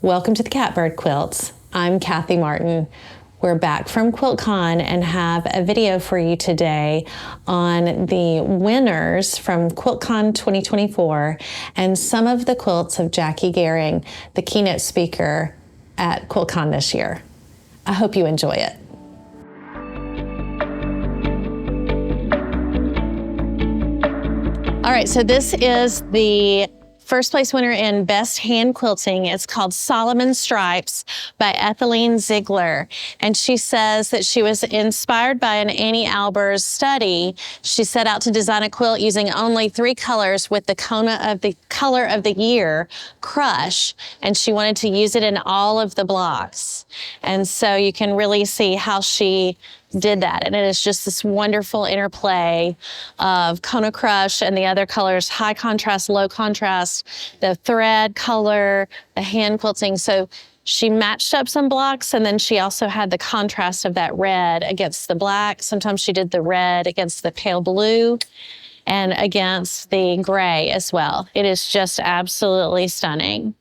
Welcome to the Catbird Quilts. I'm Kathy Martin. We're back from QuiltCon and have a video for you today on the winners from QuiltCon 2024 and some of the quilts of Jacquie Gering, the keynote speaker at QuiltCon this year. I hope you enjoy it. All right, so this is the first place winner in Best Hand Quilting. It's called Solomon Stripes by Ethylene Ziegler. And she says that she was inspired by an Annie Albers study. She set out to design a quilt using only 3 colors with the color of the year, Crush. And she wanted to use it in all of the blocks. And so you can really see how she did that. And it is just this wonderful interplay of Kona Crush and the other colors, high contrast, low contrast, the thread color, the hand quilting. So she matched up some blocks, and then she also had the contrast of that red against the black. Sometimes she did the red against the pale blue and against the gray as well. It is just absolutely stunning.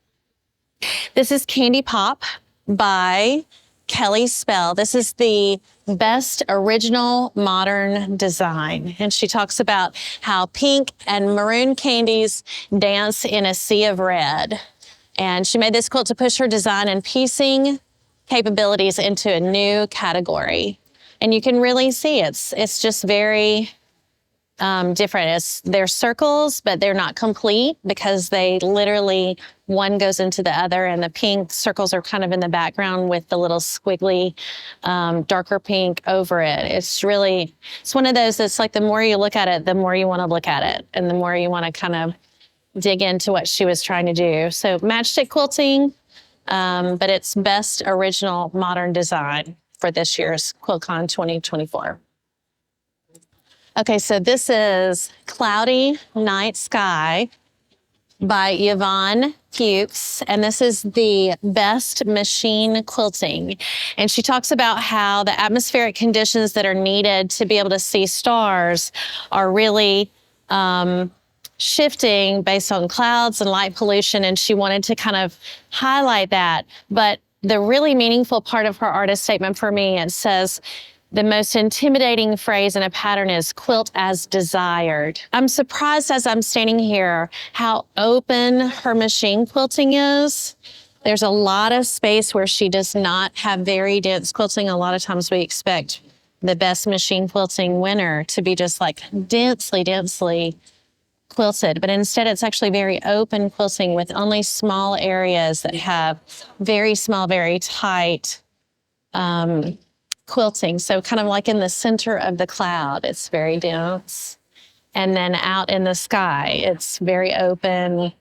This is Candy Pop by Kelly Spell. This is the best original modern design. And she talks about how pink and maroon candies dance in a sea of red. And she made this quilt to push her design and piecing capabilities into a new category. And you can really see it's just very different. They're circles, but they're not complete because they literally, one goes into the other, and the pink circles are kind of in the background with the little squiggly, darker pink over it. It's one of those that's like the more you look at it, the more you want to look at it, and the more you want to kind of dig into what she was trying to do. So matchstick quilting, but it's best original modern design for this year's QuiltCon 2024. Okay, so this is Cloudy Night Sky by Yvonne Fuchs, and this is the best machine quilting. And she talks about how the atmospheric conditions that are needed to be able to see stars are really shifting based on clouds and light pollution, and she wanted to kind of highlight that. But the really meaningful part of her artist statement for me, it says, the most intimidating phrase in a pattern is quilt as desired. I'm surprised as I'm standing here how open her machine quilting is. There's a lot of space where she does not have very dense quilting. A lot of times we expect the best machine quilting winner to be just like densely quilted, but instead it's actually very open quilting with only small areas that have very small, very tight quilting. So kind of like in the center of the cloud, it's very dense. And then out in the sky, it's very open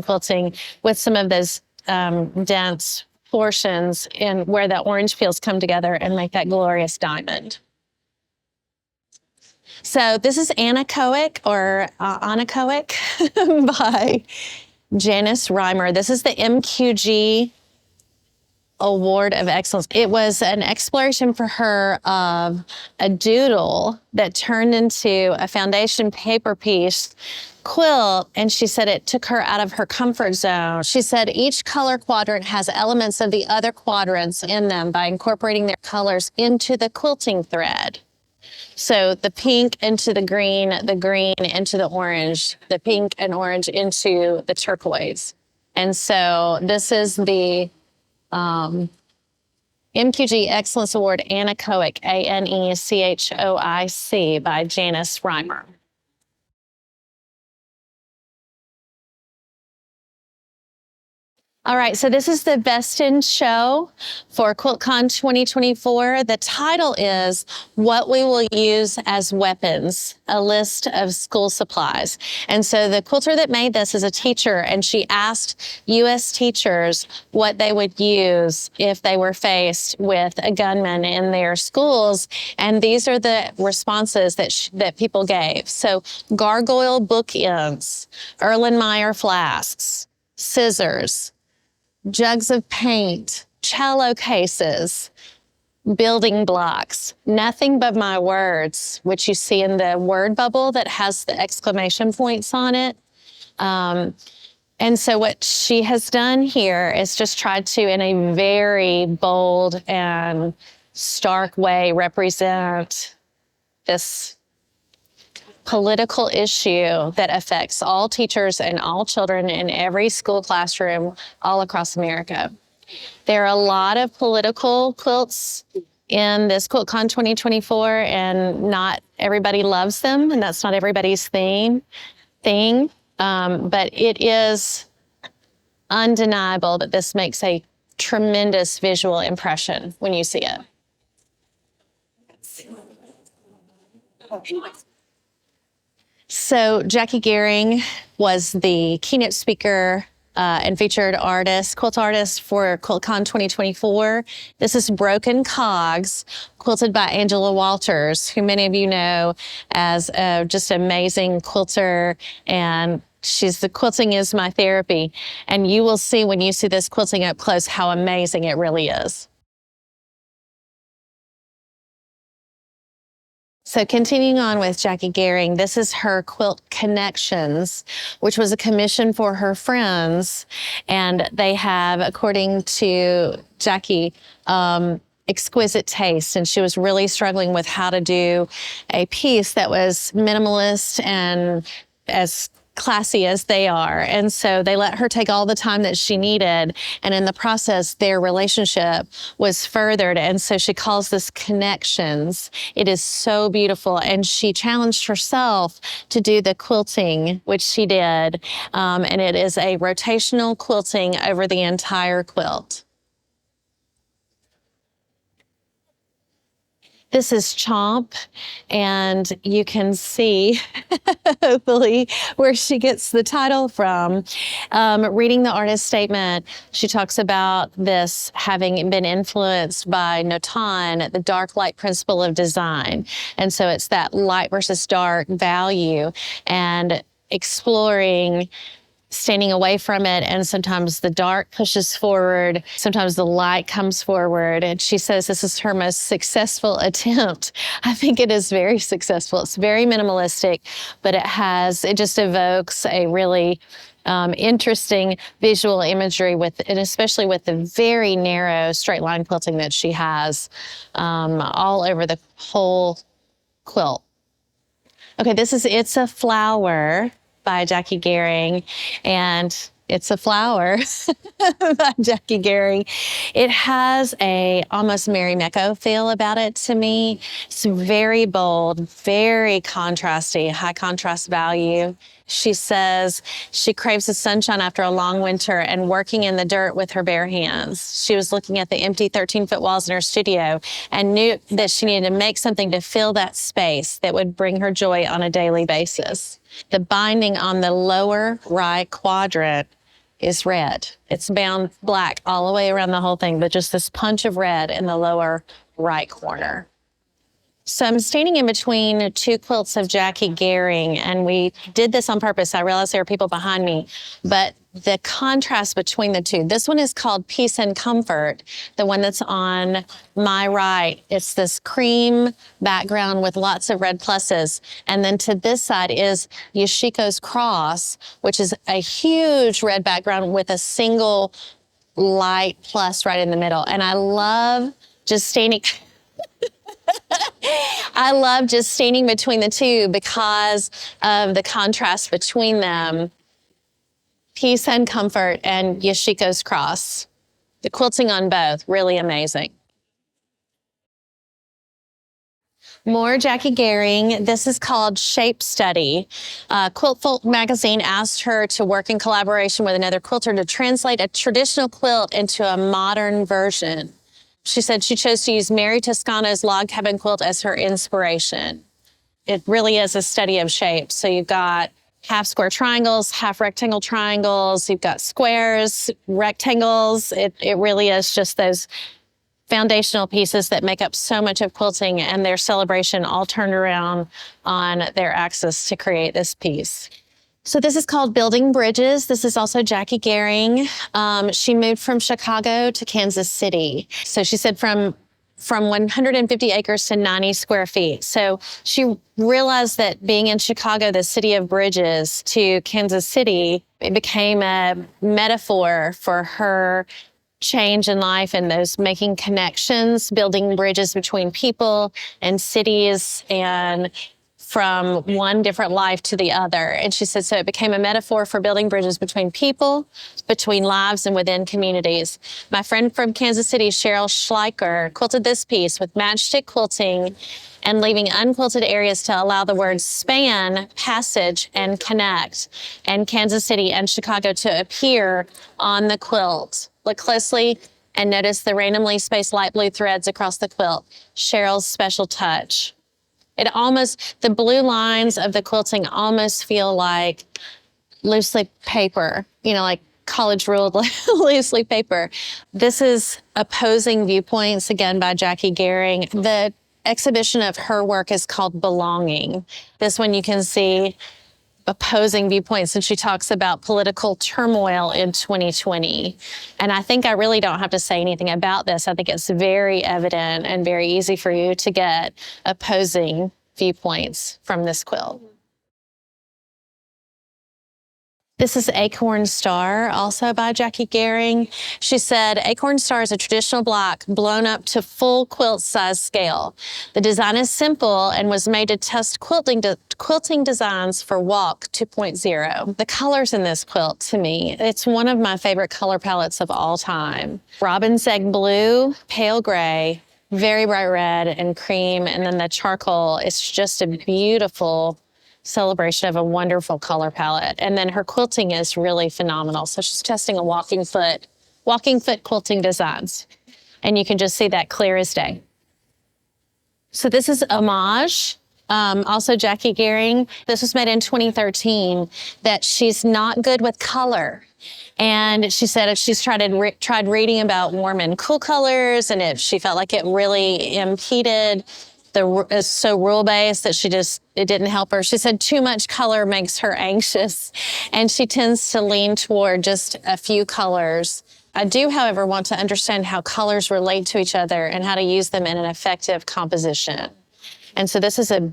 quilting with some of those dense portions in where the orange peels come together and make that glorious diamond. So this is Anechoic or Anechoic by Janice Reimer. This is the MQG Award of Excellence. It was an exploration for her of a doodle that turned into a foundation paper piece quilt, and she said it took her out of her comfort zone. She said each color quadrant has elements of the other quadrants in them by incorporating their colors into the quilting thread. So the pink into the green into the orange, the pink and orange into the turquoise. And so this is the MQG Excellence Award Anechoic, Anechoic by Janice Reimer. All right, so this is the Best in Show for QuiltCon 2024. The title is What We Will Use as Weapons, a list of school supplies. And so the quilter that made this is a teacher, and she asked U.S. teachers what they would use if they were faced with a gunman in their schools. And these are the responses that people gave. So gargoyle bookends, Erlenmeyer flasks, scissors, jugs of paint, cello cases, building blocks, nothing but my words, which you see in the word bubble that has the exclamation points on it. And so what she has done here is just tried to, in a very bold and stark way, represent this political issue that affects all teachers and all children in every school classroom all across America. There are a lot of political quilts in this QuiltCon 2024, and not everybody loves them, and that's not everybody's thing. But it is undeniable that this makes a tremendous visual impression when you see it. So Jacquie Gering was the keynote speaker and featured artist, quilt artist for QuiltCon 2024. This is Broken Cogs, quilted by Angela Walters, who many of you know as a just amazing quilter, and she's the Quilting is My Therapy. And you will see when you see this quilting up close how amazing it really is. So continuing on with Jacquie Gering, this is her Quilt Connections, which was a commission for her friends. And they have, according to Jacquie, exquisite taste. And she was really struggling with how to do a piece that was minimalist and as classy as they are. And so they let her take all the time that she needed. And in the process, their relationship was furthered. And so she calls this Connections. It is so beautiful. And she challenged herself to do the quilting, which she did. And it is a rotational quilting over the entire quilt. This is Chomp, and you can see, hopefully, where she gets the title from. Reading the artist statement, she talks about this having been influenced by Notan, the dark light principle of design. And so it's that light versus dark value and exploring standing away from it, and sometimes the dark pushes forward, sometimes the light comes forward. And she says this is her most successful attempt. I think it is very successful. It's very minimalistic, but it just evokes a really interesting visual imagery and especially with the very narrow straight line quilting that she has all over the whole quilt. Okay, this is It's a Flower by Jacquie Gering, and It's a Flower by Jacquie Gering. It has a almost Mary Mecco feel about it to me. It's very bold, very contrasty, high contrast value. She says she craves the sunshine after a long winter and working in the dirt with her bare hands. She was looking at the empty 13-foot walls in her studio and knew that she needed to make something to fill that space that would bring her joy on a daily basis. The binding on the lower right quadrant is red. It's bound black all the way around the whole thing, but just this punch of red in the lower right corner. So I'm standing in between two quilts of Jacquie Gering, and we did this on purpose. I realized there are people behind me, but the contrast between the two. This one is called Peace and Comfort. The one that's on my right, it's this cream background with lots of red pluses. And then to this side is Yoshiko's Cross, which is a huge red background with a single light plus right in the middle. And I love just standing... I love just standing between the two because of the contrast between them. Peace and Comfort and Yoshiko's Cross. The quilting on both, really amazing. More Jacquie Gering. This is called Shape Study. Quilt Folk magazine asked her to work in collaboration with another quilter to translate a traditional quilt into a modern version. She said she chose to use Mary Toscano's log cabin quilt as her inspiration. It really is a study of shapes. So you've got half square triangles, half rectangle triangles, you've got squares, rectangles. It really is just those foundational pieces that make up so much of quilting, and their celebration all turned around on their axis to create this piece. So this is called Building Bridges. This is also Jacquie Gering. She moved from Chicago to Kansas City. So she said from from 150 acres to 90 square feet. So she realized that being in Chicago, the city of bridges, to Kansas City, it became a metaphor for her change in life and those making connections, building bridges between people and cities and from one different life to the other. And she said, so it became a metaphor for building bridges between people, between lives, and within communities. My friend from Kansas City, Cheryl Schleicher, quilted this piece with matchstick quilting and leaving unquilted areas to allow the words span, passage, and connect, and Kansas City and Chicago to appear on the quilt. Look closely and notice the randomly spaced light blue threads across the quilt. Cheryl's special touch. The blue lines of the quilting almost feel like loose leaf paper, like college ruled loose leaf paper. This is Opposing Viewpoints, again, by Jacquie Gering. The exhibition of her work is called Belonging. This one you can see opposing viewpoints, and she talks about political turmoil in 2020. And I think I really don't have to say anything about this. I think it's very evident and very easy for you to get opposing viewpoints from this quilt. This is Acorn Star, also by Jacquie Gering. She said, Acorn Star is a traditional block blown up to full quilt size scale. The design is simple and was made to test quilting designs for Walk 2.0. The colors in this quilt, to me, it's one of my favorite color palettes of all time. Robin's egg blue, pale gray, very bright red, and cream, and then the charcoal. It's just a beautiful celebration of a wonderful color palette. And then her quilting is really phenomenal. So she's testing a walking foot quilting designs. And you can just see that clear as day. So this is Homage, also Jacquie Gering. This was made in 2013, that she's not good with color. And she said if she's tried reading about warm and cool colors, and if she felt like it really impeded, it's so rule-based that it didn't help her. She said too much color makes her anxious, and she tends to lean toward just a few colors. I do, however, want to understand how colors relate to each other and how to use them in an effective composition. And so this is a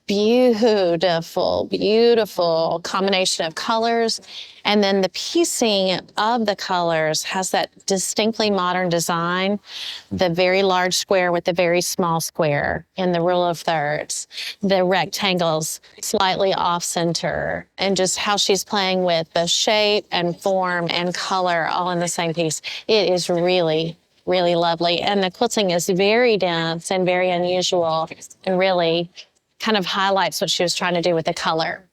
beautiful, beautiful combination of colors. And then the piecing of the colors has that distinctly modern design, the very large square with the very small square in the rule of thirds, the rectangles slightly off center, and just how she's playing with the shape and form and color all in the same piece. It is really, really lovely. And the quilting is very dense and very unusual, and really kind of highlights what she was trying to do with the color.